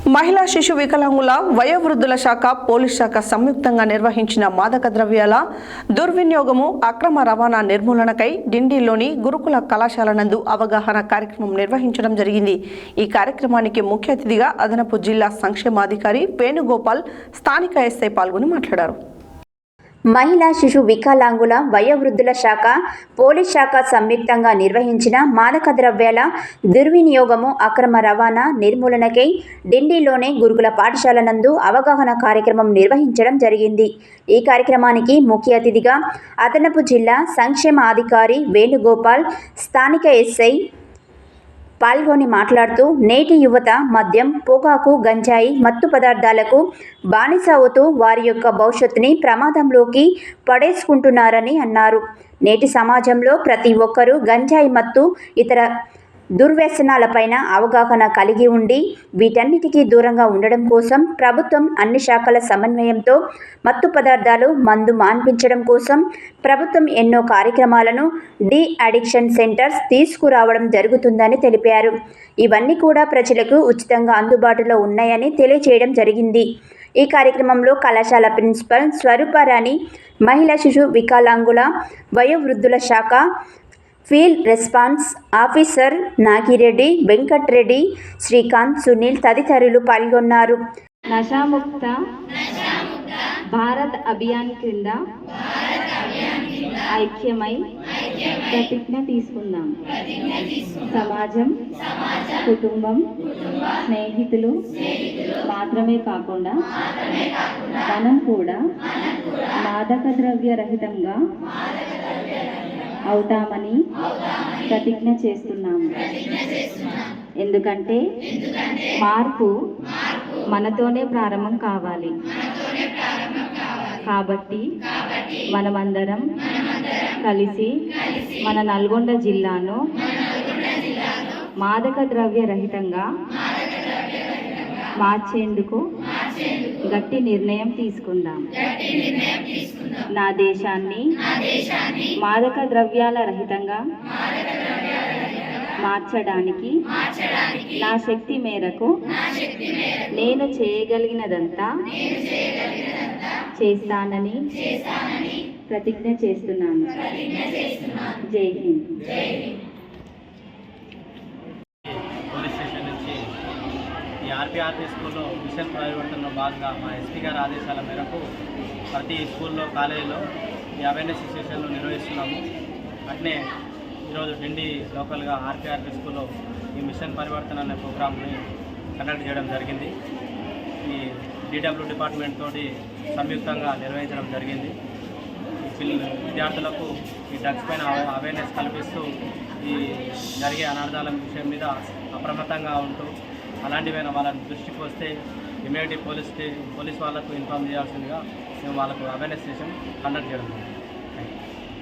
మహిళా శిశు వికలాంగుల వయోవృద్ధుల శాఖ పోలీస్ శాఖ సంయుక్తంగా నిర్వహించిన మాదక ద్రవ్యాల దుర్వినియోగము అక్రమ రవాణా నిర్మూలనకై డిండిలోని గురుకుల కళాశాల నందు అవగాహన కార్యక్రమం నిర్వహించడం జరిగింది। ఈ కార్యక్రమానికి ముఖ్య అతిథిగా అదనపు జిల్లా సంక్షేమాధికారి వేణుగోపాల్ స్థానిక ఎస్ఐ పాల్గొని మాట్లాడారు। మహిళా శిశు వికలాంగుల వయోవృద్ధుల శాఖ పోలీస్ శాఖ సంయుక్తంగా నిర్వహించిన మాదక ద్రవ్యాల దుర్వినియోగము అక్రమ రవాణా నిర్మూలనకై డిండిలోని గురుకుల పాఠశాల నందు అవగాహన కార్యక్రమం నిర్వహించడం జరిగింది। ఈ కార్యక్రమానికి ముఖ్య అతిథిగా అదనపు జిల్లా సంక్షేమ అధికారి వేణుగోపాల్ స్థానిక ఎస్ఐ పాల్గొని మాట్లాడుతూ నేటి యువత మద్యం, పొగాకు, గంజాయి, మత్తు పదార్థాలకు బానిస అవుతూ వారి యొక్క భవిష్యత్తుని ప్రమాదంలోకి పడేసుకుంటున్నారని అన్నారు। నేటి సమాజంలో ప్రతి ఒక్కరూ గంజాయి, మత్తు, ఇతర దుర్వ్యసనాలపైన అవగాహన కలిగి ఉండి వీటన్నిటికీ దూరంగా ఉండడం కోసం ప్రభుత్వం అన్ని శాఖల సమన్వయంతో మత్తు పదార్థాలు మందు మాన్పించడం కోసం ప్రభుత్వం ఎన్నో కార్యక్రమాలను డి అడిక్షన్ సెంటర్స్ తీసుకురావడం జరుగుతుందని తెలిపారు। ఇవన్నీ కూడా ప్రజలకు ఉచితంగా అందుబాటులో ఉన్నాయని తెలియజేయడం జరిగింది। ఈ కార్యక్రమంలో కళాశాల ప్రిన్సిపల్ స్వరూపారాణి, మహిళా శిశు వికలాంగుల వయోవృద్ధుల శాఖ field response officer Nagireddy, Venkatreddy, Srikanth, Sunil తదితరులు పాల్గొన్నారు। నషాముక్త భారత్ అభియాన్ క్రింద ఐక్యమై ప్రతిజ్ఞ తీసుకుందాం। సమాజం, కుటుంబం, స్నేహితులు మాత్రమే కాకుండా మనం కూడా మాదక ద్రవ్య రహితంగా అవుతామని ప్రతిజ్ఞ చేస్తున్నాము। ఎందుకంటే మార్పు మనతోనే ప్రారంభం కావాలి। కాబట్టి మనమందరం కలిసి మన నల్గొండ జిల్లాను మాదక ద్రవ్య రహితంగా మార్చేందుకు గట్టి నిర్ణయం తీసుకుందాం। నా దేశాన్ని మాదక ద్రవ్యాల రహితంగా మార్చడానికి నా శక్తి మేరకు నేను చేయగలిగినదంతా చేస్తానని ప్రతిజ్ఞ చేస్తున్నాను। జై హింద్। ఆర్పీఆర్పీ స్కూల్లో మిషన్ పరివర్తనలో భాగంగా మా ఎస్పీ గారి ఆదేశాల మేరకు ప్రతి స్కూల్లో, కాలేజీలో ఈ అవేర్నెస్ సెషన్లు నిర్వహిస్తున్నాము। అట్నే ఈరోజు డిండి లోకల్గా ఆర్పీఆర్పీ స్కూల్లో ఈ మిషన్ పరివర్తన అనే ప్రోగ్రామ్ని కండక్ట్ చేయడం జరిగింది। ఈ డిడబ్ల్యూ డిపార్ట్మెంట్ తోటి సంయుక్తంగా నిర్వహించడం జరిగింది। విద్యార్థులకు ఈ డ్రగ్స్ పైన అవేర్నెస్ కల్పిస్తూ ఈ జరిగే అనార్థాల విషయం మీద అప్రమత్తంగా ఉంటూ అలాంటివైనా వాళ్ళ దృష్టికి వస్తే ఇమీడియట్లీ పోలీస్ వాళ్ళకు ఇన్ఫార్మ్ చేయాల్సిందిగా మేము వాళ్ళకు అవేర్నెస్ సెషన్ కండక్ట్ చేయడం జరిగింది।